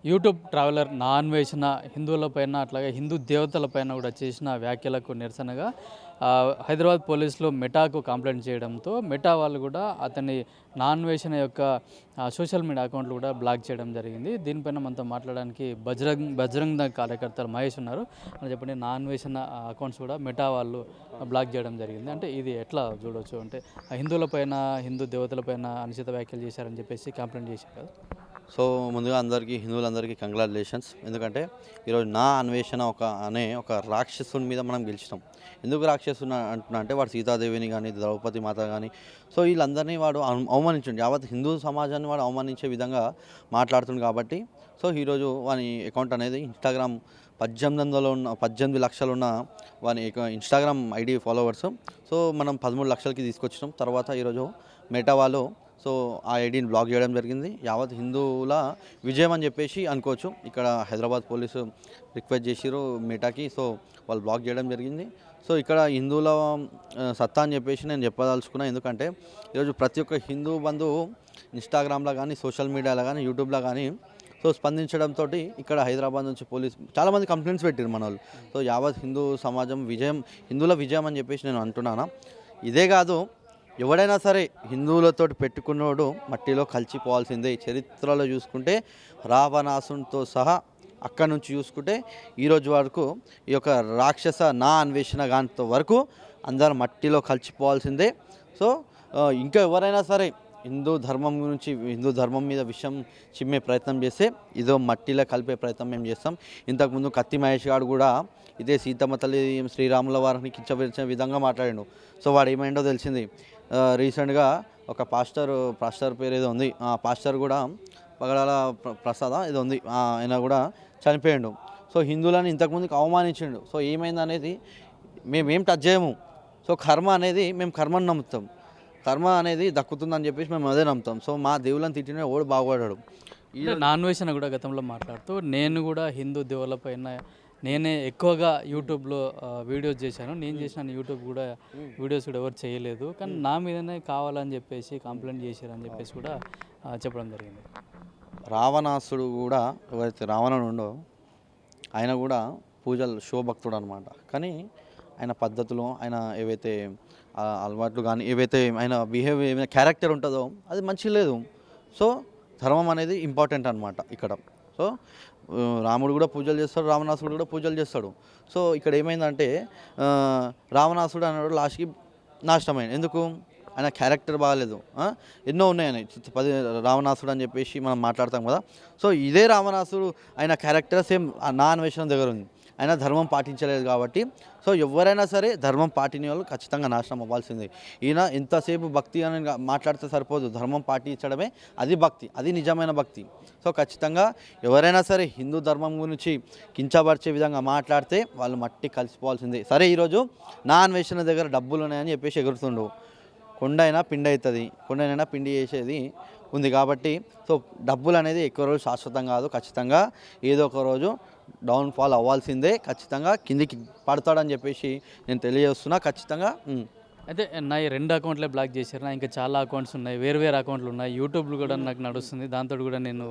YouTube traveller నా అన్వేషణ హిందువులపైన అట్లాగే హిందూ దేవతలపైన కూడా చేసిన వ్యాఖ్యలకు నిరసనగా హైదరాబాద్ పోలీసులు మెటాకు కంప్లైంట్ చేయడంతో మెటా వాళ్ళు కూడా అతని నా అన్వేషణ యొక్క సోషల్ మీడియా అకౌంట్లు కూడా బ్లాక్ చేయడం జరిగింది. దీనిపైన మనతో మాట్లాడడానికి బజరంగ్ దళ్ కార్యకర్తలు మహేష్ ఉన్నారు. అని చెప్పండి, నా అన్వేషణ అకౌంట్స్ కూడా మెటా వాళ్ళు బ్లాక్ చేయడం జరిగింది. అంటే ఇది ఎట్లా చూడవచ్చు? అంటే హిందువులపైన హిందూ దేవతలపైన అనుచిత వ్యాఖ్యలు చేశారని చెప్పేసి కంప్లైంట్ చేశారు కదా. సో ముందుగా అందరికీ హిందువులందరికీ కంగ్రాచులేషన్స్. ఎందుకంటే ఈరోజు నా అన్వేషణ ఒక రాక్షసుని మీద మనం గెలిచినాం. ఎందుకు రాక్షసుని అంటున్నా అంటే వాడు సీతాదేవిని కానీ ద్రౌపది మాత కానీ సో వీళ్ళందరినీ వాడు అవమానించండి, యావత్ హిందూ సమాజాన్ని వాడు అవమానించే విధంగా మాట్లాడుతుంది. కాబట్టి సో ఈరోజు వాని అకౌంట్ అనేది ఇన్స్టాగ్రామ్ 18 లక్షలు ఉన్న వాని ఇన్స్టాగ్రామ్ ఐడి ఫాలోవర్స్ సో మనం 13 లక్షలకి తీసుకొచ్చినాం. తర్వాత ఈరోజు మెటా వాళ్ళు సో ఆ ఐడిని బ్లాక్ చేయడం జరిగింది. యావత్ హిందువుల విజయం అని చెప్పేసి అనుకోవచ్చు. ఇక్కడ హైదరాబాద్ పోలీసు రిక్వెస్ట్ చేసిరు మెటాకి, సో వాళ్ళు బ్లాక్ చేయడం జరిగింది. సో ఇక్కడ హిందువుల సత్తా అని చెప్పేసి నేను చెప్పదలుచుకున్నాను. ఎందుకంటే ఈరోజు ప్రతి ఒక్క హిందూ బంధువు ఇన్స్టాగ్రామ్లో కానీ సోషల్ మీడియాలో కానీ యూట్యూబ్లో కానీ సో స్పందించడంతో ఇక్కడ హైదరాబాద్ నుంచి పోలీసు చాలామంది కంప్లైంట్స్ పెట్టారు మన వాళ్ళు. సో యావత్ హిందూ సమాజం విజయం, హిందువుల విజయం అని చెప్పేసి నేను అంటున్నాను. ఇదే కాదు, ఎవడైనా సరే హిందువులతో పెట్టుకున్నోడు మట్టిలో కలిసిపోవాల్సిందే. చరిత్రలో చూసుకుంటే రావణాసునితో సహా అక్కడి నుంచి చూసుకుంటే ఈరోజు వరకు ఈ యొక్క రాక్షస నా అన్వేషణ గాంతో వరకు అందరూ మట్టిలో కలిసిపోవాల్సిందే. సో ఇంకా ఎవరైనా సరే హిందూ ధర్మం గురించి, హిందూ ధర్మం మీద విషయం చిమ్మే ప్రయత్నం చేస్తే ఇదో మట్టిలో కలిపే ప్రయత్నం మేము చేస్తాం. ఇంతకుముందు కత్తి మహేష్ గారు కూడా ఇదే సీతమ్మ తల్లి శ్రీరాముల వారిని కించపరిచిన విధంగా మాట్లాడాడు. సో వాడు ఏమైందో తెలిసింది. రీసెంట్గా ఒక పాస్టర్ పేరు ఏదో ఉంది, ఆ పాస్టర్ కూడా పగడాల ప్రసాద ఏదో ఉంది, ఆయన కూడా చనిపోయాడు. సో హిందువులని ఇంతకుముందుకు అవమానించిండు. సో ఏమైంది అనేది మేమేం టచ్ చేయము. సో కర్మ అనేది మేము కర్మను నమ్ముతాం. కర్మ అనేది దక్కుతుందని చెప్పేసి మేము అదే నమ్ముతాం. సో మా దేవుళ్ళని తిట్టిన ఓడు బాగుపడ్డాడు. ఈ నాన్ వేషన్ కూడా గతంలో మాట్లాడుతూ నేను కూడా హిందూ దేవుళ్ళపైన నేనే ఎక్కువగా యూట్యూబ్లో వీడియోస్ చేశాను, నేను చేసిన యూట్యూబ్ కూడా వీడియోస్ కూడా ఎవరు చేయలేదు, కానీ నా మీదనే కావాలని చెప్పేసి కంప్లైంట్ చేశారని చెప్పేసి కూడా చెప్పడం జరిగింది. రావణాసుడు కూడా ఎవరైతే రావణుడు ఉండో ఆయన కూడా పూజలు శివభక్తుడు అనమాట. కానీ ఆయన పద్ధతులు, ఆయన ఏవైతే అలవాట్లు కానీ ఏవైతే ఆయన బిహేవియర్ ఏమైనా క్యారెక్టర్ ఉంటుందో అది మంచిగా లేదు. సో ధర్మం అనేది ఇంపార్టెంట్ అనమాట ఇక్కడ. సో రాముడు కూడా పూజలు చేస్తాడు, రావణాసుడు కూడా పూజలు చేస్తాడు. సో ఇక్కడ ఏమైందంటే రావణాసుడు అన్నాడు లాస్ట్కి నాశనమైంది. ఎందుకు? ఆయన క్యారెక్టర్ బాగాలేదు. ఎన్నో ఉన్నాయని 10 రావణాసుడు అని చెప్పేసి మనం మాట్లాడతాం కదా. సో ఇదే రావణాసుడు ఆయన క్యారెక్టర్ సేమ్ నా అన్వేషణ దగ్గర ఉంది. ఆయన ధర్మం పాటించలేదు కాబట్టి సో ఎవరైనా సరే ధర్మం పాటించే వాళ్ళు ఖచ్చితంగా నాశనం అవ్వాల్సిందే. ఈయన ఎంతసేపు భక్తి అని మాట్లాడితే సరిపోదు, ధర్మం పాటించడమే అది భక్తి, అది నిజమైన భక్తి. సో ఖచ్చితంగా ఎవరైనా సరే హిందూ ధర్మం గురించి కించపరిచే విధంగా మాట్లాడితే వాళ్ళు మట్టి కలిసిపోవాల్సిందే. సరే ఈరోజు నా అన్వేషణ దగ్గర డబ్బులు ఉన్నాయని చెప్పేసి ఎగురుతుండు. కొండైనా పిండి అవుతుంది, కొండైనా పిండి చేసేది ఉంది. కాబట్టి సో డబ్బులు అనేది ఎక్కువ రోజు శాశ్వతం కాదు. ఖచ్చితంగా ఏదో ఒక రోజు డౌన్ఫాల్ అవ్వాల్సిందే. ఖచ్చితంగా కిందికి పడతాడని చెప్పేసి నేను తెలియజేస్తున్నా. ఖచ్చితంగా అయితే నా ఈ 2 అకౌంట్లే బ్లాక్ చేశారు. ఇంకా చాలా అకౌంట్స్ ఉన్నాయి, వేరు అకౌంట్లు ఉన్నాయి. యూట్యూబ్లో కూడా నాకు నడుస్తుంది, దాంతో కూడా నేను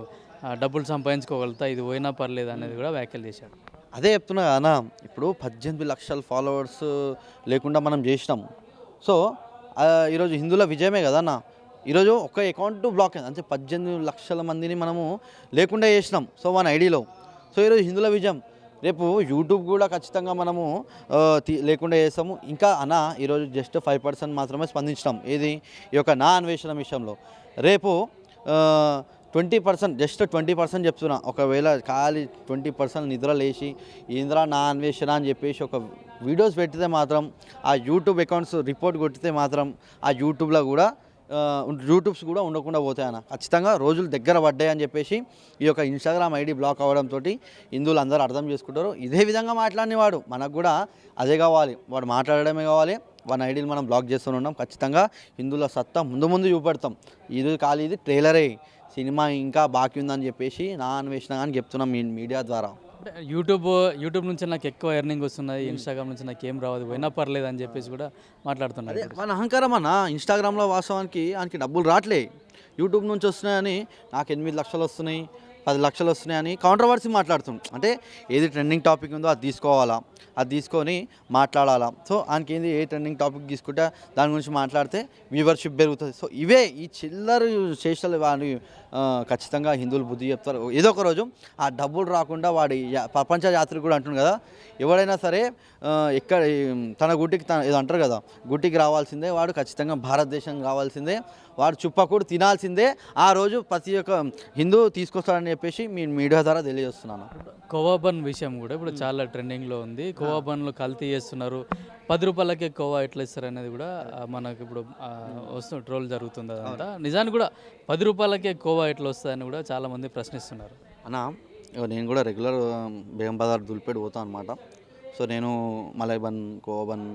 డబ్బులు సంపాదించుకోగలుగుతా, ఇది పోయినా పర్లేదు అనేది కూడా వ్యాఖ్యలు చేశాడు. అదే చెప్తున్నా కదా, ఇప్పుడు 18 లక్షల ఫాలోవర్స్ లేకుండా మనం చేసినాం. సో ఈరోజు హిందువుల విజయమే కదా అన్న. ఈరోజు ఒక అకౌంట్ బ్లాక్ అయింది, అంటే 18 లక్షల మందిని మనము లేకుండా చేసినాం సో మన ఐడిలో. సో ఈరోజు హిందువుల విజయం. రేపు యూట్యూబ్ కూడా ఖచ్చితంగా మనము లేకుండా చేస్తాము. ఇంకా అన్న ఈరోజు జస్ట్ 5% మాత్రమే స్పందించినాం ఏది ఈ యొక్క నా అన్వేషణ విషయంలో. రేపు 20%, జస్ట్ 20% చెప్తున్నా. ఒకవేళ ఖాళీ 20% నిద్ర లేచి ఏంద్రా నా అన్వేషణ అని చెప్పేసి ఒక వీడియోస్ పెట్టితే మాత్రం, ఆ యూట్యూబ్ అకౌంట్స్ రిపోర్ట్ కొట్టితే మాత్రం ఆ యూట్యూబ్స్ కూడా ఉండకుండా పోతాయన్న. ఖచ్చితంగా రోజులు దగ్గర పడ్డాయని చెప్పేసి ఈ యొక్క ఇన్స్టాగ్రామ్ ఐడి బ్లాక్ అవ్వడంతో హిందువులు అందరూ అర్థం చేసుకుంటారు. ఇదే విధంగా మాట్లాడినవాడు మనకు కూడా అదే కావాలి, వాడు మాట్లాడడమే కావాలి. వాడి ఐడీని మనం బ్లాక్ చేస్తూనే ఉన్నాం. ఖచ్చితంగా హిందువుల సత్తా ముందు చూపెడతాం. ఇది ఖాళీ ఇది ట్రైలరే, సినిమా ఇంకా బాకీ ఉందని చెప్పేసి నా అన్వేషణ అని చెప్తున్నాం మీడియా ద్వారా. యూట్యూబ్ నుంచి నాకు ఎక్కువ ఎర్నింగ్ వస్తున్నది, ఇన్స్టాగ్రామ్ నుంచి నాకు ఏం రావద్దు, పోయినా పర్లేదు అని చెప్పేసి కూడా మాట్లాడుతున్నాడు. మన అహంకారం అన్న. ఇన్స్టాగ్రామ్లో వాస్తవానికి ఆయనకి డబ్బులు రావట్లే, యూట్యూబ్ నుంచి వస్తున్నాయని నాకు 8 లక్షలు వస్తున్నాయి, 10 లక్షలు వస్తున్నాయని కాంట్రవర్సీ మాట్లాడుతుంది. అంటే ఏది ట్రెండింగ్ టాపిక్ ఉందో అది తీసుకోవాలా, అది తీసుకొని మాట్లాడాలా. సో ఆయనకి ఏంది, ఏ ట్రెండింగ్ టాపిక్ తీసుకుంటే దాని గురించి మాట్లాడితే వ్యూవర్షిప్ పెరుగుతుంది. సో ఇవే ఈ చిల్లర చేష్టలు వాడి ఖచ్చితంగా హిందువులు బుద్ధి చెప్తారు. ఏదో ఒక రోజు ఆ డబ్బులు రాకుండా వాడి ప్రపంచ యాత్రికుడు కూడా అంటుంది కదా, ఎవడైనా సరే ఎక్కడ తన గుట్టికి ఏదో అంటారు కదా, గుట్టికి రావాల్సిందే, వాడు ఖచ్చితంగా భారతదేశం రావాల్సిందే, వాడు చుప్పకూడు తినాల్సిందే, ఆ రోజు ప్రతి ఒక్క హిందూ తీసుకొస్తాడని చెప్పేసి మీ మీడియా ద్వారా తెలియజేస్తున్నాను. కోవా బన్ విషయం కూడా ఇప్పుడు చాలా ట్రెండింగ్లో ఉంది. కోవా బన్లు కల్తీ చేస్తున్నారు, 10 రూపాయలకే కోవా ఎట్లా ఇస్తారు అనేది కూడా మనకి ఇప్పుడు వస్తు ట్రోల్ జరుగుతుంది. అదంతా నిజానికి కూడా 10 రూపాయలకే కోవా ఎట్లా వస్తుందని కూడా చాలామంది ప్రశ్నిస్తున్నారు. అన్న నేను కూడా రెగ్యులర్ బేగం బజార్ దుల్పేట పోతాను అనమాట. సో నేను malai bun, khoa bun,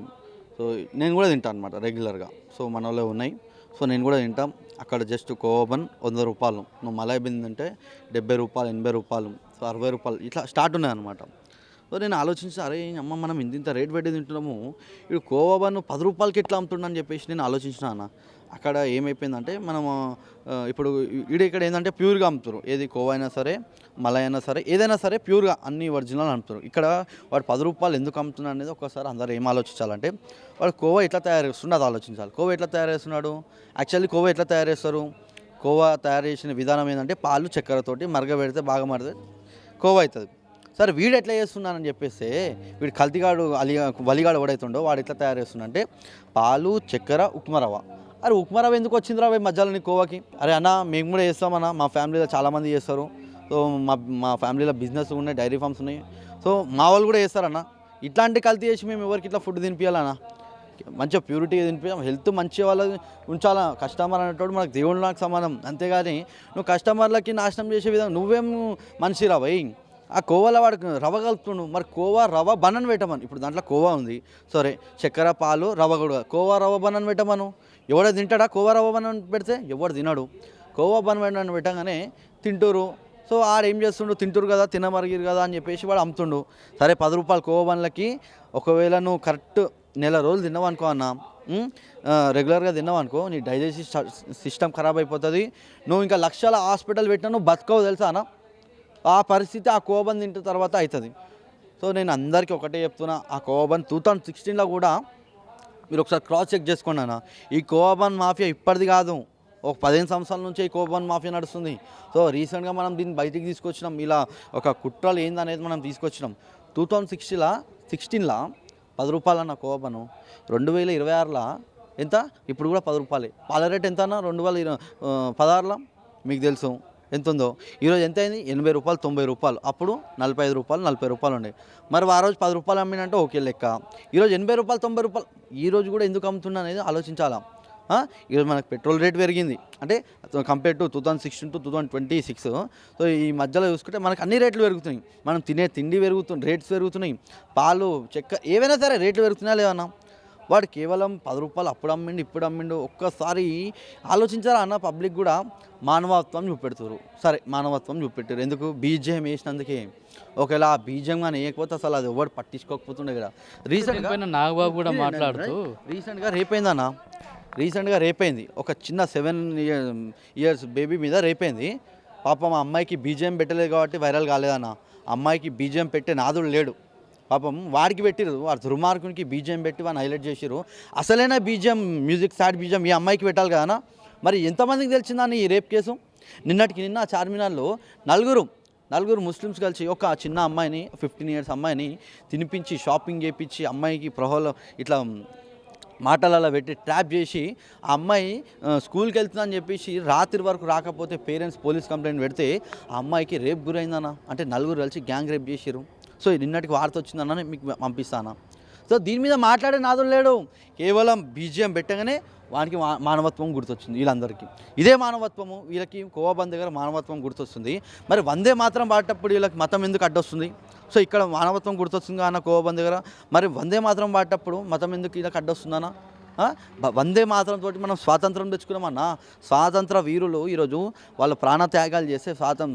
so నేను కూడా తింటాను అనమాట రెగ్యులర్గా. సో మన వాళ్ళే ఉన్నాయి, సో నేను కూడా తింటాం. అక్కడ జస్ట్ కోవా బన్ 100 రూపాయలు, నువ్వు మలై బిన్ అంటే 70 రూపాయలు, 80 రూపాయలు, సో 60 రూపాయలు ఇట్లా స్టార్ట్ ఉన్నాయన్నమాట. సో నేను ఆలోచించి, అరే అమ్మ మనం ఇంత రేట్ పెట్టి తింటున్నాము, ఇప్పుడు కోవా బన్ 10 రూపాయలకి ఎట్లా అమ్ముతుండని చెప్పేసి నేను ఆలోచించిన అన్న. అక్కడ ఏమైపోయిందంటే మనము ఇప్పుడు ఇక్కడ ఏంటంటే ప్యూర్గా అమ్ముతారు, ఏది కోవా అయినా సరే, మలై అయినా సరే, ఏదైనా సరే ప్యూర్గా అన్ని ఒరిజినల్ అమ్ముతారు. ఇక్కడ వాడు 10 రూపాయలు ఎందుకు అమ్ముతున్నాడు అనేది ఒకసారి అందరూ ఏం ఆలోచించాలంటే, వాడు కోవా ఎట్లా తయారు చేస్తున్నాడు అది ఆలోచించాలి. కోవా ఎట్లా తయారు చేస్తున్నాడు, యాక్చువల్లీ కోవా ఎట్లా తయారు చేస్తారు, కోవా తయారు చేసిన విధానం ఏంటంటే పాలు చక్కెరతోటి మరగబెడితే బాగా మరితే కోవా అవుతుంది. సరే వీడు ఎట్లా చేస్తున్నానని చెప్పేస్తే, వీడు కల్తీగాడు వలిగాడు ఎవడైతుండో వాడు ఎట్లా తయారు చేస్తున్నా అంటే, పాలు, చక్కెర, ఉప్మా రవ్వ. అరే ఉప్మా రవ్వ ఎందుకు వచ్చింది రా మధ్యలో నీ కోవాకి? అరే అన్న మేము కూడా చేస్తామన్నా, మా ఫ్యామిలీలో చాలామంది చేస్తారు. సో మా ఫ్యామిలీలో బిజినెస్ ఉన్నాయి, డైరీ ఫార్మ్స్ ఉన్నాయి, సో మా వాళ్ళు కూడా చేస్తారన్న. ఇట్లాంటి కల్తీ చేసి మేము ఎవరికి ఇట్లా ఫుడ్ తినిపించాలన్నా, మంచిగా ప్యూరిటీ తినిపించాం, హెల్త్ మంచి వాళ్ళకి ఉంచాలా. కస్టమర్ అనేటోడు మనకు దేవుడు నాకు సమానం, అంతేగాని నువ్వు కస్టమర్లకి నాశనం చేసే విధంగా నువ్వేం మనిషి రా భయ్. ఆ కోవాలో వాడికి రవ్వ కలుపుతుండు, మరి కోవా రవ్వ బన్నను పెట్టమని. ఇప్పుడు దాంట్లో కోవా ఉంది, సరే చక్కెర, పాలు, రవ్వ కూడా, కోవా రవ్వ బన్నను పెట్టమను. ఎవడో తింటాడా కోవా రవ్వ బన్నను పెడితే? ఎవడు తినడు. కోవా బన్నను పెట్టగానే తింటూరు. సో ఆడేం చేస్తుండు, తింటురు కదా, తినమరిగిరు కదా అని చెప్పేసి వాడు అమ్ముతుండు. సరే 10 రూపాయలు కోవా బన్లకి ఒకవేళ నువ్వు కరెక్ట్ నెల రోజులు తిన్నావనుకో అన్న, రెగ్యులర్గా తిన్నావనుకో, నీ డైజెస్టివ్ సిస్టమ్ ఖరాబ్ అయిపోతుంది. నువ్వు ఇంకా లక్షల హాస్పిటల్ పెట్టినా నువ్వు బతకవు తెలుసా అన్న. ఆ పరిస్థితి ఆ కోవా బన్ తింటున్న తర్వాత అవుతుంది. సో నేను అందరికీ ఒకటే చెప్తున్నా, ఆ కోవా బన్ 2016లో కూడా మీరు ఒకసారి క్రాస్ చెక్ చేసుకోండి అన్న. ఈ కోవా బన్ మాఫియా ఇప్పటిది కాదు, ఒక 15 సంవత్సరాల నుంచి ఈ కోవా బన్ మాఫియా నడుస్తుంది. సో రీసెంట్గా మనం దీన్ని బయటికి తీసుకొచ్చినాం, ఇలా ఒక కుట్రలు ఏందనేది మనం తీసుకొచ్చినాం. 2016లో 10 రూపాయలు అన్న కోవా బన్, 2026లో ఎంత, ఇప్పుడు కూడా 10 రూపాయలే. పాల రేట్ ఎంత అన్న 2016లో మీకు తెలుసు ఎంత ఉందో. ఈరోజు ఎంత అయింది, 80 రూపాయలు, 90 రూపాయలు. అప్పుడు 45 రూపాయలు, 40 రూపాయలు ఉండే. మరి ఆ రోజు 10 రూపాయలు అమ్మినంటే ఓకే లెక్క. ఈరోజు 80 రూపాయలు, 90 రూపాయలు. ఈరోజు కూడా ఎందుకు అమ్ముతున్నా అనేది ఆలోచించాలా. ఈరోజు మనకు పెట్రోల్ రేట్ పెరిగింది, అంటే కంపేర్ టు 2016 to 2026. సో ఈ మధ్యలో చూసుకుంటే మనకు అన్ని రేట్లు పెరుగుతున్నాయి. మనం తినే తిండి పెరుగుతుంది, రేట్స్ పెరుగుతున్నాయి, పాలు, చక్కెర ఏవైనా సరే రేట్లు పెరుగుతున్నాయా లేవన్నా. వాడు కేవలం 10 రూపాయలు అప్పుడు అమ్మిండు, ఇప్పుడు అమ్మిండు. ఒక్కసారి ఆలోచించారా అన్న. పబ్లిక్ కూడా మానవత్వం చూపెడుతున్నారు. సరే మానవత్వం చూపెట్టారు, ఎందుకు బీజేఎం వేసినందుకే. ఒకవేళ ఆ బీజేఎం కానీ వేయకపోతే అసలు అది ఎవరు పట్టించుకోకపోతుండే కదా. రీసెంట్గా నాగబాబు కూడా మాట్లాడుతూ రీసెంట్గా రేపైంది, ఒక చిన్న 7 years బేబీ మీద రేపైంది. పాపం మా అమ్మాయికి బీజేఎం పెట్టలేదు కాబట్టి వైరల్ కాలేదన్న. అమ్మాయికి బీజేఎం పెట్టే నాదుడు లేడు, పాపం వాడికి పెట్టిరు. వాడు దుర్మార్గునికి బీజేఎం పెట్టి వాడిని హైలైట్ చేసిరు. అసలైన బీజేఎం, మ్యూజిక్ సాడ్ బీజేఎం ఈ అమ్మాయికి పెట్టాలి కదా. మరి ఎంతమందికి తెలిసిందని ఈ రేప్ కేసు? నిన్న చార్మినార్లో నలుగురు ముస్లిమ్స్ కలిసి ఒక చిన్న అమ్మాయిని, 15 years అమ్మాయిని తినిపించి, షాపింగ్ చేయించి, అమ్మాయికి ప్రహోలో ఇట్లా మాటలలో పెట్టి ట్రాప్ చేసి, ఆ అమ్మాయి స్కూల్కి వెళ్తుందని చెప్పేసి రాత్రి వరకు రాకపోతే పేరెంట్స్ పోలీస్ కంప్లైంట్ పెడితే ఆ అమ్మాయికి రేప్ గురైందన్న. అంటే నలుగురు కలిసి గ్యాంగ్ రేప్ చేసిరు. సో నిన్నటికి వార్త వచ్చిందన్న, మీకు పంపిస్తాను. సో దీని మీద మాట్లాడే నాదుడు లేడు. కేవలం బీజేఎం పెట్టగానే వానికి మానవత్వం గుర్తొచ్చింది వీళ్ళందరికీ. ఇదే మానవత్వము వీళ్ళకి. కోవా బన్ దగ్గర మానవత్వం గుర్తొస్తుంది. మరి వందే మాత్రం పాడేటప్పుడు వీళ్ళకి మతం ఎందుకు అడ్డొస్తుంది? సో ఇక్కడ మానవత్వం గుర్తొస్తుంది అన్న కోవా బన్ దగ్గర. మరి వందే మాత్రం పాడేటప్పుడు మతం ఎందుకు వీళ్ళకి అడ్డొస్తుందన్న? వందే మాత్రం తోటి మనం స్వాతంత్రం తెచ్చుకున్నామన్నా. స్వాతంత్ర వీరులు ఈరోజు వాళ్ళ ప్రాణత్యాగాలు చేస్తే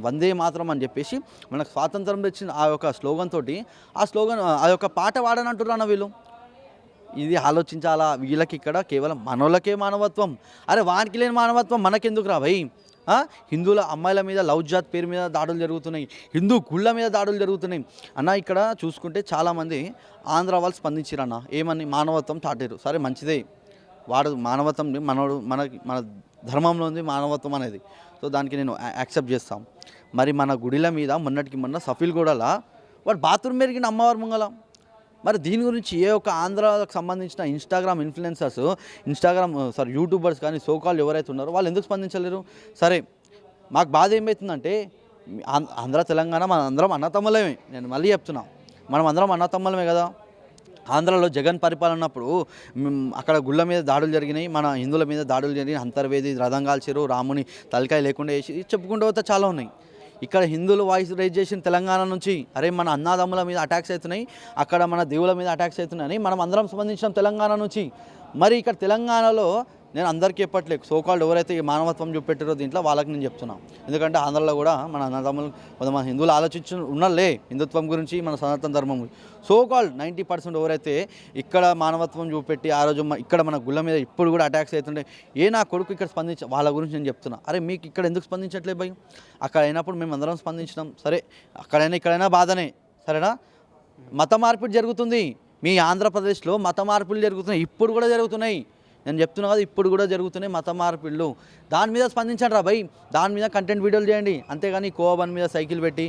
వందే మాత్రం అని చెప్పేసి మనకు స్వాతంత్రం తెచ్చిన ఆ యొక్క స్లోగన్ తోటి, ఆ యొక్క పాట వాడనంటున్నాను వీళ్ళు. ఇది ఆలోచించాలా. వీళ్ళకి ఇక్కడ కేవలం మనోళ్ళకే మానవత్వం. అరే వానికి లేని మానవత్వం మనకెందుకు రా భయ్? హిందువుల అమ్మాయిల మీద లవ్ జాత్ పేరు మీద దాడులు జరుగుతున్నాయి, హిందూ గుళ్ళ మీద దాడులు జరుగుతున్నాయి అన్న. ఇక్కడ చూసుకుంటే చాలామంది ఆంధ్ర వాళ్ళు స్పందించారన్న, ఏమని మానవత్వం చాటారు. సరే మంచిదే, వాడు మానవత్వం మన ధర్మంలో ఉంది మానవత్వం అనేది, సో దానికి నేను యాక్సెప్ట్ చేస్తాం. మరి మన గుడిల మీద మొన్నటికి మొన్న సఫీల్గూడలా వాడు బాత్రూమ్ మెరిగిన అమ్మవారి ముంగల. మరి దీని గురించి ఏ ఒక్క ఆంధ్రాకు సంబంధించిన యూట్యూబర్స్ కానీ సోకాల్ ఎవరైతే ఉన్నారో వాళ్ళు ఎందుకు స్పందించలేరు? సరే మాకు బాధ ఏమవుతుందంటే ఆంధ్ర తెలంగాణ మన అందరం అన్నతమ్ములమే. నేను మళ్ళీ చెప్తున్నా, మనం అందరం అన్నతమ్ములమే కదా. ఆంధ్రాలో జగన్ పరిపాలన ఉన్నప్పుడు అక్కడ గుళ్ళ మీద దాడులు జరిగినాయి, మన హిందువుల మీద దాడులు జరిగినాయి, అంతర్వేది రథం కాల్చారు, రాముని తలకాయ లేకుండా వేసి చెప్పుకుంటూ పోతే చాలా ఉన్నాయి. ఇక్కడ హిందువులు వాయిస్ రైజ్ చేసిన తెలంగాణ నుంచి అరే మన అన్నాదమ్ముల మీద అటాక్స్ అవుతున్నాయి, అక్కడ మన దేవుళ్ళ మీద అటాక్స్ అవుతున్నాయని మనం అందరం స్పందించాం తెలంగాణ నుంచి. మరి ఇక్కడ తెలంగాణలో నేను అందరికీ చెప్పట్లేదు, సోకాల్డ్ ఎవరైతే ఈ మానవత్వం చూపెట్టారో దీంట్లో వాళ్ళకి నేను చెప్తున్నాను. ఎందుకంటే ఆంధ్రలో కూడా మన అన్నదమ్ములు కొంతమంది హిందువులు ఆలోచించు ఉన్నారులే హిందుత్వం గురించి, మన సనాతన ధర్మం గురించి. సోకాల్డ్ 90% ఎవరైతే ఇక్కడ మానవత్వం చూపెట్టి ఆ రోజు ఇక్కడ మన గుళ్ళ మీద ఇప్పుడు కూడా అటాక్స్ అవుతుండే, నా కొడుకు ఇక్కడ వాళ్ళ గురించి నేను చెప్తున్నా. అరే మీకు ఇక్కడ ఎందుకు స్పందించట్లేదు భయ్? అక్కడ అయినప్పుడు మేము అందరం స్పందించినాం. సరే అక్కడైనా ఇక్కడైనా బాధనే, సరేనా? మత మార్పిడి జరుగుతుంది మీ ఆంధ్రప్రదేశ్లో, మత మార్పులు జరుగుతున్నాయి, ఇప్పుడు కూడా జరుగుతున్నాయి. నేను చెప్తున్నా కదా, ఇప్పుడు కూడా జరుగుతున్నాయి మత మార్పిళ్ళు. దాని మీద స్పందించండి రా భయ్, దాని మీద కంటెంట్ వీడియోలు చేయండి. అంతేగాని కోవన్ మీద సైకిల్ పెట్టి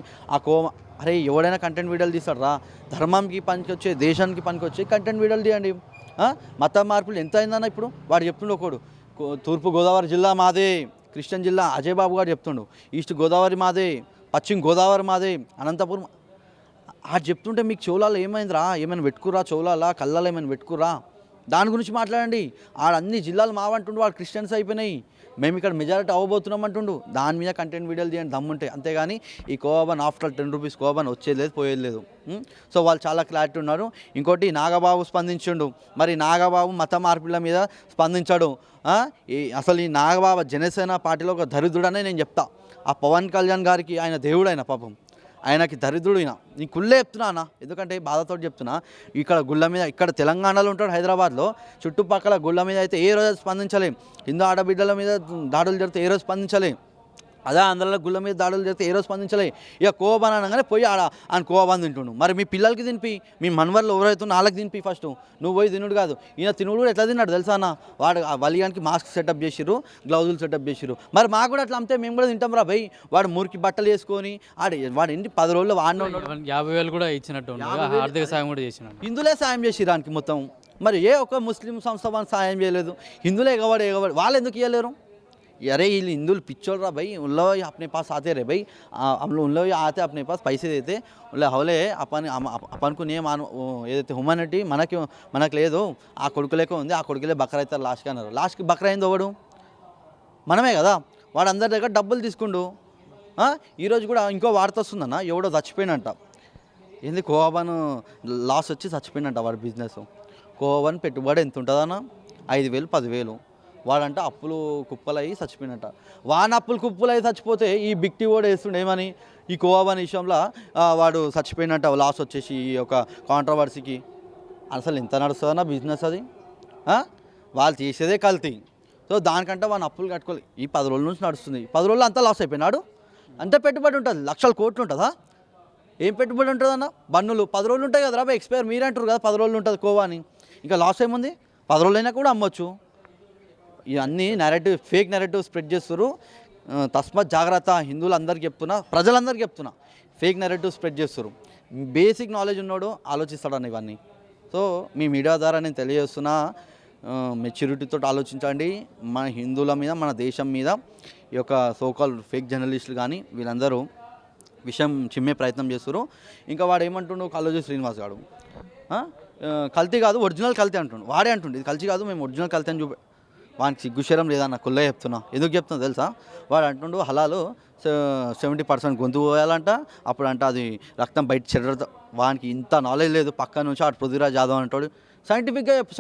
అరే ఎవడైనా కంటెంట్ వీడియోలు తీస్తాడు రా, ధర్మంకి పనికొచ్చే దేశానికి పనికొచ్చే కంటెంట్ వీడియోలు తీయండి. మత మార్పులు ఎంత అయిందన్న? ఇప్పుడు వాడు చెప్తుండు ఒకడు, తూర్పు గోదావరి జిల్లా మాదే, క్రిస్టియన్ జిల్లా అజయ్ బాబు గారు చెప్తుండు, ఈస్ట్ గోదావరి మాదే, పశ్చిమ గోదావరి మాదే, అనంతపురం. అది చెప్తుంటే మీకు చెవులాలో ఏమైందిరా? ఏమైనా పెట్టుకురా? చెవులాలా కళ్ళలో ఏమైనా పెట్టుకురా? దాని గురించి మాట్లాడండి. అన్ని జిల్లాలు మావంటుండు, వాడు క్రిస్టియన్స్ అయిపోయినాయి, మేము ఇక్కడ మెజారిటీ అవ్వబోతున్నాం అంటుండు. దాని మీద కంటెంట్ వీడియోలు చేయండి దమ్ముంటాయి. అంతేగాని ఈ కోవన్ ఆఫ్టర్ 10 రూపీస్ కోవన్ వచ్చేది లేదు, పోయేది లేదు. సో వాళ్ళు చాలా క్లారిటీ ఉన్నారు. ఇంకోటి నాగబాబు స్పందించిండు, మరి నాగబాబు మత మార్పుల మీద స్పందించాడు. అసలు ఈ నాగబాబు జనసేన పార్టీలో ఒక దరిద్రుడనే నేను చెప్తా. ఆ పవన్ కళ్యాణ్ గారికి ఆయన దేవుడైన పాపం, ఆయనకి దరిద్రుడు ఈయన. నీ కుళ్ళే చెప్తున్నా అన్న, ఎందుకంటే బాధతో చెప్తున్నా. ఇక్కడ గుళ్ళ మీద ఇక్కడ తెలంగాణలో ఉంటాడు, హైదరాబాద్లో చుట్టుపక్కల గుళ్ళ మీద అయితే ఏ రోజు స్పందించలేం. హిందూ ఆడబిడ్డల మీద దాడులు జరిగితే ఏ రోజు స్పందించలేం. అదే ఆంధ్రలో గుళ్ళ మీద దాడులు చేస్తే ఏ రోజు స్పందించలే. ఇక కోవబాన్ అనగానే పోయి ఆయన కోవబాన్ తింటుండు. మరి మీ పిల్లలకి తినిపి, మీ మనవర్లు ఎవరైతే వాళ్ళకి తినిపి ఫస్ట్, నువ్వు పోయి తినుడు కాదు. ఈయన తినుడు కూడా ఎట్లా తిన్నాడు తెలుసా అన్న? వాడు వలిగానికి మాస్క్ సెటప్ చేసిర్రు, గ్లౌజులు సెటప్ చేసిర్రు. మరి మాకు కూడా అట్లా అమ్మితే మేము కూడా తింటాం రా భయ్. వాడు మురికి బట్టలు వేసుకొని వాడు ఏంటి 10 రోజులు వాడిన 50,000 కూడా ఇచ్చినట్టు, ఆర్థిక సాయం కూడా చేసినట్టు. హిందువులే సాయం చేసిరానికి మొత్తం. మరి ఏ ఒక్క ముస్లిం సంస్థ వాళ్ళు సాయం చేయలేదు, హిందువులే ఎగవాడు వాళ్ళు ఎందుకు ఇవ్వలేరు? अरे ये हिंदू पिक्चर रहा भाई, उन लोग अपने पास आते रहे भाई, हम लोग उन लोग आते अपने पास पैसे देते उन हवले अपन को नहीं मान ఏదైతే హ్యూమానిటీ మనకు లేదు. ఆ కొడుకులేకే ఉంది, ఆ కొడుకులే బకరా అవుతారు లాస్ట్కి అన్నారు. లాస్ట్కి బకరా అయింది ఒకడు మనమే కదా. వాడు అందరి దగ్గర డబ్బులు తీసుకుండు. ఈరోజు కూడా ఇంకో వార్త వస్తుందన్న, ఎవడో చచ్చిపోయినంట. ఏంది కోవన్ లాస్ వచ్చి చచ్చిపోయినంట వాడి బిజినెస్. కోవన్ పెట్టుబడి ఎంత ఉంటుందన్న? 5,000 10,000. వాడంట అప్పులు కుప్పలయ్యి చచ్చిపోయినట్ట. వాని అప్పులు కుప్పలయ్యి చచ్చిపోతే ఈ బిక్టి కూడా వేస్తుండే ఏమని, ఈ కోవన్ విషయంలో వాడు చచ్చిపోయినట్ట లాస్ వచ్చేసి ఈ యొక్క కాంట్రవర్సీకి. అసలు ఎంత నడుస్తుందన్న బిజినెస్ అది? వాళ్ళు చేసేదే కల్తీ. సో దానికంటే వాడిని అప్పులు కట్టుకోవాలి. ఈ 10 రోజుల నుంచి నడుస్తుంది, 10 రోజులు అంతా లాస్ అయిపోయినాడు. అంతే పెట్టుబడి ఉంటుంది, లక్షల కోట్లు ఉంటుందా? ఏం పెట్టుబడి ఉంటుందన్న? బన్నులు 10 రోజులు ఉంటాయి కదా రా ఎక్స్పైర్. మీరు అంటారు కదా 10 రోజులు ఉంటుంది కోవా అని, ఇంకా లాస్ ఏముంది? 10 రోజులైనా కూడా అమ్మొచ్చు. ఇవన్నీ నెరేటివ్, ఫేక్ నెరేటివ్ స్ప్రెడ్ చేస్తారు. తస్మాత్ జాగ్రత్త. హిందువులందరికీ చెప్తున్నా, ప్రజలందరికీ చెప్తున్నా, ఫేక్ నెరేటివ్ స్ప్రెడ్ చేస్తారు. బేసిక్ నాలెడ్జ్ ఉన్నాడు ఆలోచిస్తాడని ఇవన్నీ. సో మీ మీడియా ద్వారా నేను తెలియజేస్తున్నా, మెచ్యూరిటీతో ఆలోచించండి. మన హిందువుల మీద, మన దేశం మీద ఈ యొక్క సోకాల్ ఫేక్ జర్నలిస్టులు కానీ వీళ్ళందరూ విషయం చిమ్మే ప్రయత్నం చేస్తారు. ఇంకా వాడు ఏమంటుండు, కల్లోజీ శ్రీనివాస్ గారు కల్తీ కాదు ఒరిజినల్ కల్తీ అంటుండు. వాడే అంటుండు ఇది కల్తీ కాదు, మేము ఒరిజినల్ కల్తీ అని వానికి సిగ్గుశరం లేదన్న. కుల్లే చెప్తున్నా, ఎందుకు చెప్తున్నా తెలుసా? వాడు అంటుండు హలాలు 70% గొంతు పోయాలంట, అప్పుడు అంట అది రక్తం బయట చెడత. వానికి ఇంత నాలెడ్జ్ లేదు. పక్క నుంచి ఆడు పృథ్వీరాజ్ యాదవ్ అంటాడు. సైంటిఫిక్గా చెప్పు,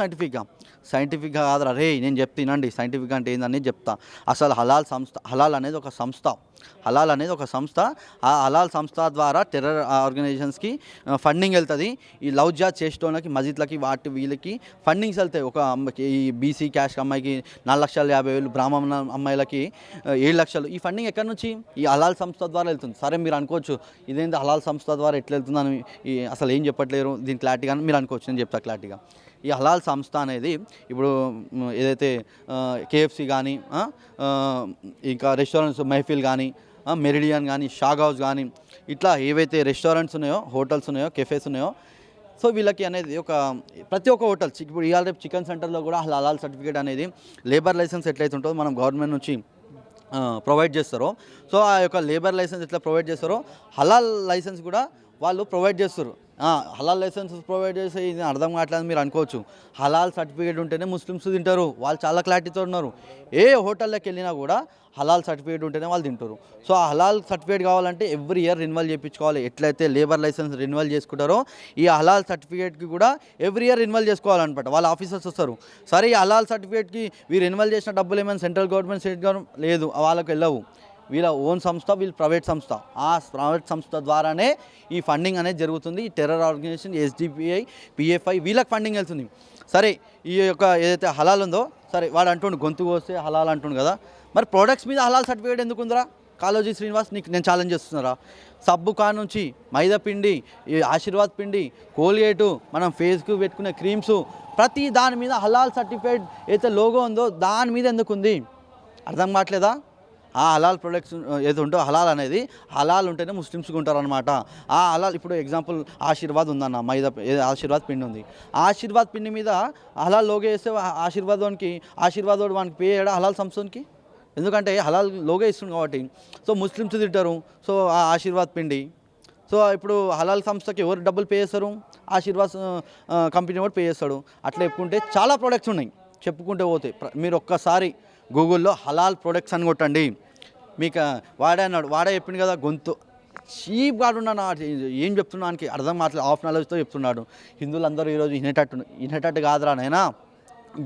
సైంటిఫిక్గా కాదురా రే, నేను చెప్తానండి సైంటిఫిక్గా అంటే ఏందని చెప్తా. అసలు హలాల్ అనేది ఒక సంస్థ, హలాల్ అనేది ఒక సంస్థ. ఆ హలాల్ సంస్థ ద్వారా టెర్రర్ ఆర్గనైజేషన్స్కి ఫండింగ్ వెళ్తుంది. ఈ లవ్ జాత్ చేసేటోళ్ళకి మస్జిద్లకి వాటి వీళ్ళకి ఫండింగ్స్ వెళ్తాయి. ఒక అమ్మాయికి ఈ బీసీ క్యాస్ట్ అమ్మాయికి 4,50,000, బ్రాహ్మణ అమ్మాయిలకి 7 లక్షలు. ఈ ఫండింగ్ ఎక్కడి నుంచి? ఈ హలాల్ సంస్థ ద్వారా వెళ్తుంది. సరే మీరు అనుకోవచ్చు ఇదేంటి హలాల్ సంస్థ ద్వారా ఎట్లా వెళ్తుందని అసలు ఏం చెప్పట్లేరు దీని క్లారిటీగా మీరు అనుకోవచ్చు. నేను చెప్తా క్లారిటీగా. ఈ హలాల్ సంస్థ అనేది ఇప్పుడు ఏదైతే కేఎఫ్సి కానీ ఇంకా రెస్టారెంట్స్ మెహఫిల్ కానీ మెరిడియన్ కానీ షాగ్ హౌస్ కానీ ఇట్లా ఏవైతే రెస్టారెంట్స్ ఉన్నాయో, హోటల్స్ ఉన్నాయో, కెఫేస్ ఉన్నాయో, సో వీళ్ళకి అనేది ప్రతి ఒక్క హోటల్ ఇప్పుడు ఇవాళ రేపు చికెన్ సెంటర్లో కూడా హలాల్ సర్టిఫికేట్ అనేది లేబర్ లైసెన్స్ ఎట్లయితే ఉంటుందో మనం గవర్నమెంట్ నుంచి ప్రొవైడ్ చేస్తారో, సో ఆ యొక్క లేబర్ లైసెన్స్ ఎట్లా ప్రొవైడ్ చేస్తారో హలాల్ లైసెన్స్ కూడా వాళ్ళు ప్రొవైడ్ చేస్తారు. హలాల్ లైసెన్స్ ప్రొవైడ్ చేసే ఇది అర్థం కావట్లేదు మీరు అనుకోవచ్చు. హలాల్ సర్టిఫికేట్ ఉంటేనే ముస్లిమ్స్ తింటారు. వాళ్ళు చాలా క్లారిటీతో ఉన్నారు. ఏ హోటల్లోకి వెళ్ళినా కూడా హలాల్ సర్టిఫికేట్ ఉంటేనే వాళ్ళు తింటారు. సో ఆ హలాల్ సర్టిఫికేట్ కావాలంటే ఎవ్రీ ఇయర్ రెన్యువల్ చేయించుకోవాలి. ఎట్లయితే లేబర్ లైసెన్స్ రెన్యువల్ చేసుకుంటారో ఈ హలాల్ సర్టిఫికేట్కి కూడా ఎవ్రీ ఇయర్ రెన్యువల్ చేసుకోవాలన్నమాట. వాళ్ళ ఆఫీసర్స్ వస్తారు. సరే ఈ హలాల్ సర్టిఫికేట్కి వీరు రెన్యువల్ చేసిన డబ్బులు ఏమైనా సెంట్రల్ గవర్నమెంట్, స్టేట్ గవర్నమెంట్ లేదు, వాళ్ళకి వెళ్ళవు. వీళ్ళ ఓన్ సంస్థ, వీళ్ళు ప్రైవేట్ సంస్థ. ఆ ప్రైవేట్ సంస్థ ద్వారానే ఈ ఫండింగ్ అనేది జరుగుతుంది. ఈ టెర్రర్ ఆర్గనైజేషన్ ఎస్డిపిఐ, పిఎఫ్ఐ వీళ్ళకి ఫండింగ్ వెళ్తుంది. సరే ఈ యొక్క ఏదైతే హలాల్ ఉందో, సరే వాడు అంటుండు గొంతు కోస్తే హలాల్ అంటుండు కదా, మరి ప్రోడక్ట్స్ మీద హలాల్ సర్టిఫికేట్ ఎందుకు ఉందిరా? కాళోజీ శ్రీనివాస్ నీకు నేను ఛాలెంజ్ చేస్తున్నారా? సబ్బు కాన్ నుంచి మైదా పిండి, ఆశీర్వాద్ పిండి, కోల్గేటు, మనం ఫేస్కు పెట్టుకునే క్రీమ్స్, ప్రతి దాని మీద హలాల్ సర్టిఫికేట్ అయితే లోగో ఉందో దాని మీద ఎందుకు ఉంది? అర్థం కావట్లేదా? ఆ హలాల్ ప్రొడక్ట్స్ ఏదో ఉంటో హలాల్ అనేది హలాల్ ఉంటేనే ముస్లిమ్స్కి ఉంటారనమాట. ఆ హలాల్ ఇప్పుడు ఎగ్జాంపుల్ ఆశీర్వాద్ ఉందన్న మైదా ఆశీర్వాద్ పిండి ఉంది. ఆశీర్వాద్ పిండి మీద హలాల్ లోగో వేస్తే ఆశీర్వాద్ వానికి పే చేయడా హలాల్ సంస్థకి? ఎందుకంటే హలాల్ లోగో ఇస్తుంది కాబట్టి. సో ముస్లిమ్స్ తింటారు. సో ఆ ఆశీర్వాద్ పిండి, సో ఇప్పుడు హలాల్ సంస్థకి ఎవరు డబ్బులు పే చేస్తారు? ఆశీర్వాద్ కంపెనీ కూడా పే చేస్తాడు. అట్లా చెప్పుకుంటే చాలా ప్రోడక్ట్స్ ఉన్నాయి, చెప్పుకుంటే పోతాయి. మీరు ఒక్కసారి గూగుల్లో హలాల్ ప్రొడక్ట్స్ అని కొట్టండి. మీకు వాడే చెప్పింది కదా గొంతు చీప్ గాడు ఉన్నాను. ఏం చెప్తున్నానికి అర్థం మాట్లేదు, హాఫ్ నాలెడ్జ్తో చెప్తున్నాడు. హిందువులందరూ ఈరోజు వినేటట్టు కాదురా నైనా,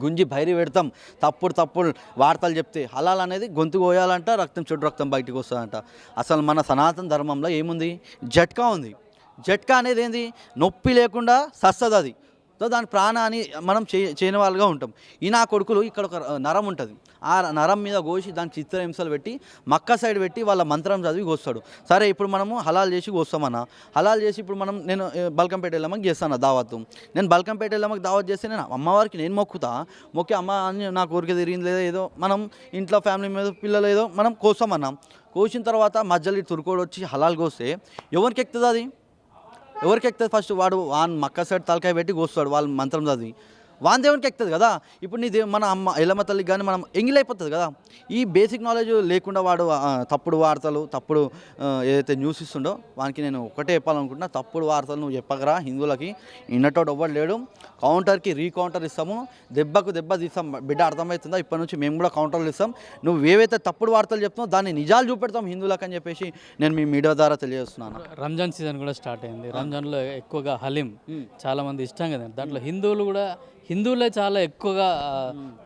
గుంజి బైరి పెడతాం తప్పుడు వార్తలు చెప్తే. హలాల్ అనేది గొంతు కోయాలంట, చెడు రక్తం బయటకు వస్తుందంట. అసలు మన సనాతన ధర్మంలో ఏముంది? జట్కా ఉంది. జట్కా అనేది ఏంది? నొప్పి లేకుండా సస్తది అది. సో దాని ప్రాణాన్ని మనం చేయని వాళ్ళుగా ఉంటాం. ఈ నా కొడుకులు ఇక్కడ ఒక నరం ఉంటుంది, ఆ నరం మీద కోసి దానికి చిత్రహింసలు పెట్టి మక్క సైడ్ పెట్టి వాళ్ళ మంత్రం చదివి కోస్తాడు. సరే ఇప్పుడు మనము హలాల్ చేసి కోస్తామన్నా, హలాల్ చేసి ఇప్పుడు నేను బల్కంపేట వెళ్ళామకి చేస్తాను దావత్తు. నేను బల్కంపేట వెళ్ళామకి దావత్ చేస్తే నేను అమ్మవారికి నేను మొక్కి అమ్మ అని నా కోరిక తిరిగింది లేదా ఏదో మనం ఇంట్లో ఫ్యామిలీ మీద పిల్లలు ఏదో మనం కోస్తామన్నాం. కోసిన తర్వాత మధ్యలో తురుకోడు వచ్చి హలాల్ కోస్తే ఎవరికి ఎక్కుతుంది? అది ఎవరికి ఎక్కుతుంది? ఫస్ట్ వాడు మక్క సైడ్ తలకాయ పెట్టి కోస్తాడు వాళ్ళ మంత్రం చదివి, వాన్ దేవునికి ఎక్కుతుంది కదా. ఇప్పుడు మన అమ్మ ఎల్లమ్మ తల్లికి కానీ మనం ఎంగిలైపోతుంది కదా. ఈ బేసిక్ నాలెడ్జ్ లేకుండా వాడు తప్పుడు వార్తలు, తప్పుడు ఏదైతే న్యూస్ ఇస్తుండో వానికి నేను ఒకటే చెప్పాలనుకుంటున్నా, తప్పుడు వార్తలు నువ్వు చెప్పకరా. హిందువులకి ఇన్నటోడు ఎవ్వడు లేడు. కౌంటర్కి రీకౌంటర్ ఇస్తాము, దెబ్బకు దెబ్బ తీస్తాం. బిడ్డ అర్థమవుతుందా? ఇప్పటి నుంచి మేము కూడా కౌంటర్లు ఇస్తాం. నువ్వు ఏవైతే తప్పుడు వార్తలు చెప్తున్నావు దాన్ని నిజాలు చూపెడతాం హిందువులకు అని చెప్పేసి నేను మీ మీడియా ద్వారా తెలియజేస్తున్నాను. రంజాన్ సీజన్ కూడా స్టార్ట్ అయింది. రంజాన్లో ఎక్కువగా హలీం చాలామంది ఇష్టం కదా, దాంట్లో హిందువులే చాలా ఎక్కువగా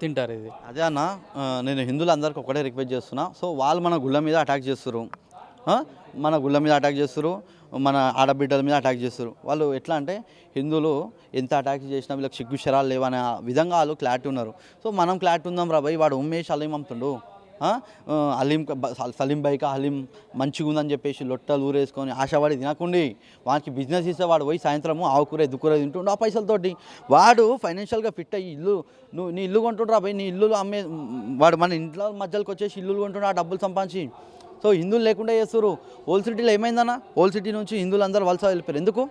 తింటారు. ఇది అదే అన్న, నేను హిందువులందరికీ ఒకటే రిక్వెస్ట్ చేస్తున్నా. సో వాళ్ళు మన గుళ్ళ మీద అటాక్ చేస్తారు, మన ఆడబిడ్డల మీద అటాక్ చేస్తారు. వాళ్ళు ఎట్లా అంటే హిందువులు ఎంత అటాక్ చేసినా వీళ్ళకి సిగ్గు శరాలు లేవనే విధంగా వాళ్ళు క్లారిటీ ఉన్నారు. సో మనం క్లారిటీ ఉందాం రా భయ్, వాడు ఉమ్మేసి హలీం అమ్ముతుండు, సలీం బైక్ హలీం మంచిగా ఉందని చెప్పేసి లొట్టలు ఊరేసుకొని ఆశపడి తినకుండి వానికి బిజినెస్ ఇస్తే వాడు పోయి సాయంత్రము ఆవుకూర ఎద్దుకూర తింటుండు ఆ పైసలతోటి. వాడు ఫైనాన్షియల్గా ఫిట్ అయ్యి నీ ఇల్లు కొంటుండ్రా భయ్, నీ ఇల్లు వాడు మన ఇంట్లో మధ్యలోకి వచ్చేసి ఇల్లు కొంటుండు ఆ డబ్బులు సంపాదించి. సో హిందువులు లేకుండా చేస్తారు. ఓల్డ్ సిటీలో ఏమైందన్న, ఓల్డ్ సిటీ నుంచి హిందువులు అందరూ వలస వెళ్ళిపోయారు. ఎందుకు?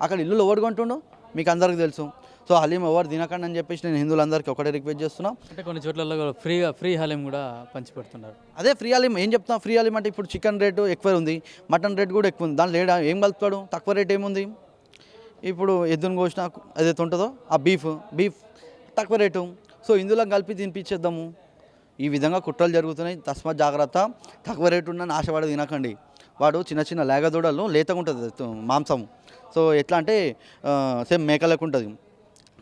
అక్కడ ఇల్లు ఎవడు కొంటుండు మీకు అందరికీ తెలుసు. సో హలీం ఎవరు తినకండి అని చెప్పేసి నేను హిందువులందరికీ ఒకటే రిక్వెస్ట్ చేస్తున్నా. అంటే కొన్ని చోట్లలో ఫ్రీ హలీం కూడా పంచిపెడుతున్నారు. అదే ఫ్రీ హలీం ఏం చెప్తున్నా? ఫ్రీ హలీం అంటే ఇప్పుడు చికెన్ రేటు ఎక్కువ ఉంది, మటన్ రేటు కూడా ఎక్కువ ఉంది. దాంట్లో ఏం కలుపుతాడు? తక్కువ రేట్ ఏముంది? ఇప్పుడు ఎద్దును కోసిన ఏదైతే ఉంటుందో ఆ బీఫ్ తక్కువ రేటు. సో హిందువులకు కలిపి తినిపించేద్దాము. ఈ విధంగా కుట్రలు జరుగుతున్నాయి. తస్మాత్ జాగ్రత్త. తక్కువ రేటు ఉన్న ఆశపడి తినకండి. వాడు చిన్న లేగదూడలు లేతగా ఉంటుంది మాంసం. సో ఎట్లా అంటే సేమ్ మేకలకు ఉంటుంది.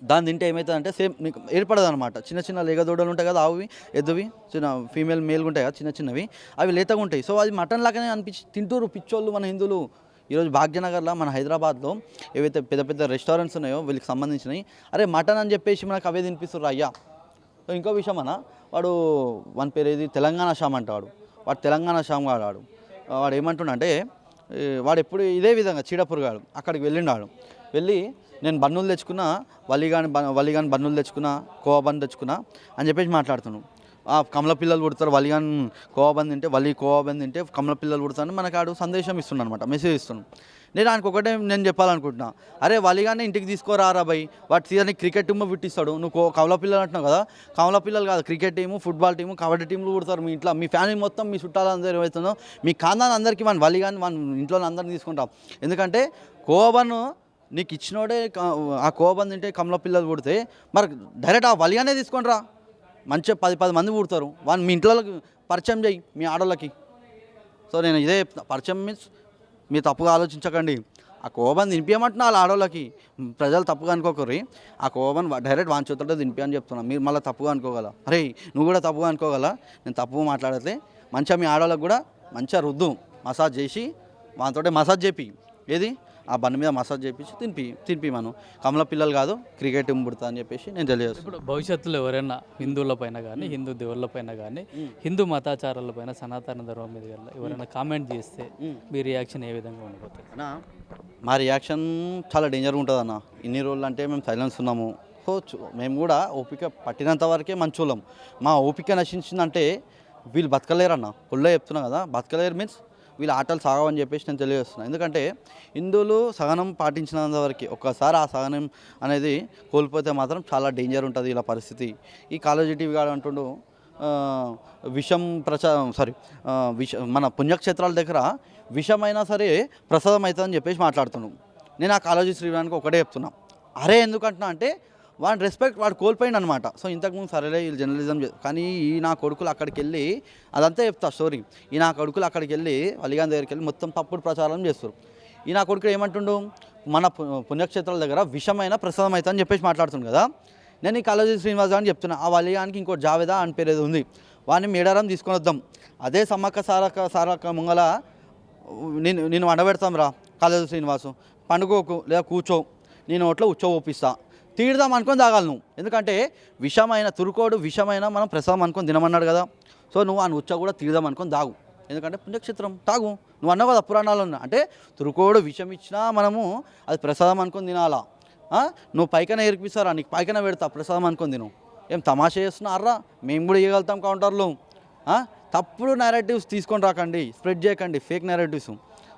దాన్ని తింటే ఏమవుతుందంటే సేమ్ నీకు ఏర్పడదు అనమాట. చిన్న చిన్న లేగదూడలు ఉంటాయి కదా, ఆవువి ఎద్దువి చిన్న ఫీమేల్ మేల్గా ఉంటాయి కదా, చిన్న చిన్నవి అవి లేతగా ఉంటాయి. సో అది మటన్ లాగానే అనిపించి తింటూరు పిచ్చోళ్ళు మన హిందువులు. ఈరోజు భాగ్యనగర్లో మన హైదరాబాద్లో ఏవైతే పెద్ద పెద్ద రెస్టారెంట్స్ ఉన్నాయో వీళ్ళకి సంబంధించినవి, అరే మటన్ అని చెప్పేసి మనకు అవే తినిపిస్తారు అయ్యా. సో ఇంకో విషయం అన్న, వాడు వాని పేరు ఏది తెలంగాణ శ్యామ్ అంటాడు. వాడు తెలంగాణ శ్యామ్ వాడు వాడు ఏమంటుండంటే వాడు ఎప్పుడు ఇదే విధంగా చీడపురుగాడు అక్కడికి వెళ్ళిండాడు. వెళ్ళి నేను బన్నులు తెచ్చుకున్నా, వలిగాని బన్నులు తెచ్చుకున్నా, కోవా బన్ తెచ్చుకున్నా అని చెప్పేసి మాట్లాడుతున్నాను. కమల పిల్లలు పుడతారు, వలిగాన్ కోవా బన్ తింటే, కోవా బన్ తింటే కమల పిల్లలు పుడతారని మనకు ఆడు సందేశం ఇస్తున్నాను అనమాట, మెసేజ్ ఇస్తున్నాను. నేను ఆయనకు ఒకటే నేను చెప్పాలనుకుంటున్నా, అరే వలిగానే ఇంటికి తీసుకోరారా భయ్, వాటి సీజన్కి క్రికెట్ టీము పుట్టిస్తాడు. నువ్వు కమల పిల్లలు అంటున్నావు కదా, కమల పిల్లలు కాదు, cricket team, football team, kabaddi టీంలు పుడతారు మీ ఇంట్లో. మీ ఫ్యామిలీ మొత్తం, మీ చుట్టాలందరూ ఏమవుతుందో మీ ఖాందాన్ అందరికీ మన వలిగాని మన ఇంట్లో అందరిని తీసుకుంటాం. ఎందుకంటే కోవబన్ నీకు ఇచ్చినోడే ఆ కోవబన్ తింటే కమల పిల్లలు పుడితే మరి డైరెక్ట్ ఆ వలిగానే తీసుకొని రా, మంచిగా 10 మంది పుడతారు. మీ ఇంట్లో పరిచయం చేయి మీ ఆడోళ్ళకి. సో నేను ఇదే చెప్తున్నా, పరిచయం మీన్స్ మీరు తప్పుగా ఆలోచించకండి. ఆ కోవబన్ తినిపించమంటున్నా వాళ్ళ ఆడోళ్ళకి, ప్రజలు తప్పుగా అనుకోకరి. ఆ కోవబన్ డైరెక్ట్ వాని చేతులతో తినిపి అని చెప్తున్నా. మీరు మళ్ళీ తప్పుగా అనుకోగల, అరే నువ్వు కూడా తప్పుగా అనుకోగల, నేను తప్పుగా మాట్లాడితే మంచిగా మీ ఆడోళ్ళకి కూడా మంచిగా రుద్దు, మసాజ్ చేసి వానితోటే మసాజ్ చేపి, ఏది ఆ బండి మీద మసాజ్ చేపించి తినిపి మనం కమల పిల్లలు కాదు క్రికెట్ పుడతా అని చెప్పేసి నేను తెలియజేస్తాను. ఇప్పుడు భవిష్యత్తులో ఎవరైనా హిందువులపైన కానీ, హిందూ దేవుళ్ళపైన కానీ, హిందూ మతాచారాలపైన, సనాతన ధర్మం మీద ఎవరైనా కామెంట్ చేస్తే మీ రియాక్షన్ ఏ విధంగా ఉండబోతుంది? మా రియాక్షన్ చాలా డేంజర్గా ఉంటుంది అన్న. ఇన్ని రోజులు అంటే మేము సైలెన్స్ ఉన్నాము. సో మేము కూడా ఓపిక పట్టినంత వరకే మంచోళ్ళం. మా ఓపిక నశించిందంటే వీళ్ళు బతకలేరన్న, కొల్లో చెప్తున్నా కదా, బతకలేరు మీన్స్ వీళ్ళ ఆటలు సాగవని చెప్పేసి నేను తెలియజేస్తున్నాను. ఎందుకంటే హిందువులు సహనం పాటించినంత వరకు, ఒక్కసారి ఆ సహనం అనేది కోల్పోతే మాత్రం చాలా డేంజర్ ఉంటుంది ఇలా పరిస్థితి. ఈ కాలేజీ టీవీ గాడు అంటుండు మన పుణ్యక్షేత్రాల దగ్గర విషమైనా సరే ప్రసాదం అవుతుందని చెప్పేసి మాట్లాడుతున్నాం. నేను ఆ కాలేజీ శ్రీరానికి ఒకటే చెప్తున్నా, అరే ఎందుకంటున్నా అంటే వాడి రెస్పెక్ట్ వాడు కోల్పోయింది అనమాట. సో ఇంతకుముందు సరేలే వీళ్ళు జర్నలిజం కానీ ఈ నా కొడుకులు అక్కడికి వెళ్ళి అదంతా చెప్తా స్టోరీ. ఈ నా కొడుకులు అక్కడికి వెళ్ళి వలిగాన్ దగ్గరికి వెళ్ళి మొత్తం తప్పుడు ప్రచారం చేస్తారు. ఈ నా కొడుకులు ఏమంటుండు, మన పుణ్యక్షేత్రాల దగ్గర విషమైన ప్రసాదం అవుతుందని చెప్పేసి మాట్లాడుతుంది కదా. నేను ఈ కాలేజీ శ్రీనివాస్ అని చెప్తున్నా, ఆ వలిగానికి ఇంకో జావేదా అని పేరు ఏదో ఉంది, వాడిని మేడారం తీసుకొని వద్దాం. అదే సమ్మక్క సారక్క ముంగల నేను వండబెడతాం రా కాలేజీ శ్రీనివాసు, పండుగకు లేదా కూర్చో, నేను ఒట్లో ఓపిస్తా, తీడదాం అనుకొని తాగాలి నువ్వు. ఎందుకంటే విషమైన తురుకోడు విషమైన మనం ప్రసాదం అనుకొని తినమన్నాడు కదా. సో నువ్వు ఆ ఉచ్చ కూడా తీడదాం అనుకొని తాగు, ఎందుకంటే పుణ్యక్షేత్రం తాగు. నువ్వు అన్నావు కదా పురాణాలు ఉన్నా అంటే తురుకోడు విషం ఇచ్చినా మనము అది ప్రసాదం అనుకొని తినాలా. నువ్వు పైకన ఏర్పిస్తారా, నీకు పైకన పెడతా ప్రసాదం అనుకొని తిను. ఏం తమాషా చేస్తున్నారా, మేము కూడా ఇవ్వగలుగుతాం కౌంటర్లు. తప్పుడు నేరేటివ్స్ తీసుకొని రాకండి, స్ప్రెడ్ చేయకండి ఫేక్ నేరేటివ్స్.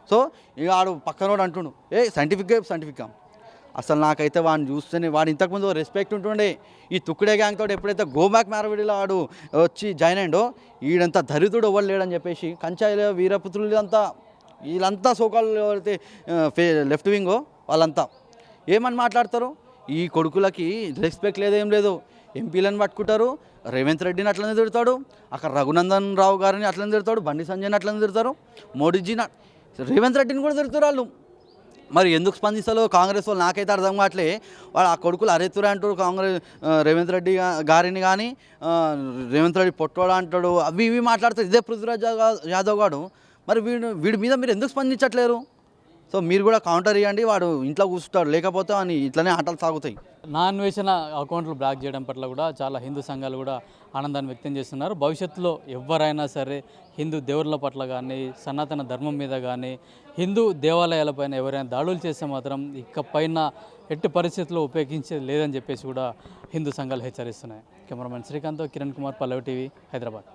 సో ఇక ఆడు పక్కనోడు అంటుండు సైంటిఫిక్గా అసలు నాకైతే వాడిని చూస్తేనే, వాడు ఇంతకుముందు రెస్పెక్ట్ ఉంటుండే. ఈ తుక్కుడే గ్యాంగ్ తోటి ఎప్పుడైతే గోబ్యాక్ మ్యారవిడిలో ఆడు వచ్చి జాయిన్ అయ్యిండో, ఈడంతా దరిద్రుడు ఎవ్వరు లేడని చెప్పేసి కంచాయిలో వీరపుత్రులు వీళ్ళంతా సోకాళ్ళు ఎవరైతే లెఫ్ట్ వింగో వాళ్ళంతా ఏమని మాట్లాడతారు. ఈ కొడుకులకి రెస్పెక్ట్ లేదేం లేదు. ఎంపీలను పట్టుకుంటారు, రేవంత్ రెడ్డిని అట్లనే తిడతాడు, అక్కడ రఘునందన్ రావు గారిని అట్లనే తిడతాడు, బండి సంజయ్ని అట్లనే తిడతారు, మోడీజీని, రేవంత్ రెడ్డిని కూడా తిడతారు వాళ్ళు. మరి ఎందుకు స్పందిస్తారో కాంగ్రెస్ వాళ్ళు నాకైతే అర్థం కావట్లే. వాళ్ళు ఆ కొడుకులు అరెత్తురా అంటారు కాంగ్రెస్ రేవంత్ రెడ్డి గారిని, కానీ రేవంత్ రెడ్డి పొట్టోడా అంటాడు, అవి ఇవి మాట్లాడతారు. ఇదే పృథ్వీరాజ్ యాదవ్ గారు. మరి వీడి మీద మీరు ఎందుకు స్పందించట్లేరు? సో మీరు కూడా కౌంటర్ ఇవ్వండి, వాడు ఇంట్లో కూర్చుంటాడు, లేకపోతే అని ఇట్లనే ఆటలు సాగుతాయి. నాన్వేషణ అకౌంట్లు బ్లాక్ చేయడం పట్ల కూడా చాలా హిందూ సంఘాలు కూడా ఆనందాన్ని వ్యక్తం చేస్తున్నారు. భవిష్యత్తులో ఎవరైనా సరే హిందూ దేవుళ్ళ పట్ల కానీ, సనాతన ధర్మం మీద కానీ, హిందూ దేవాలయాలపైన ఎవరైనా దాడులు చేస్తే మాత్రం ఇకపైన ఎట్టి పరిస్థితుల్లో ఉపయోగించేది లేదని చెప్పేసి కూడా హిందూ సంఘాలు హెచ్చరిస్తున్నాయి. కెమెరామెన్ శ్రీకాంత్, కిరణ్ కుమార్, పల్లవి టీవీ, హైదరాబాద్.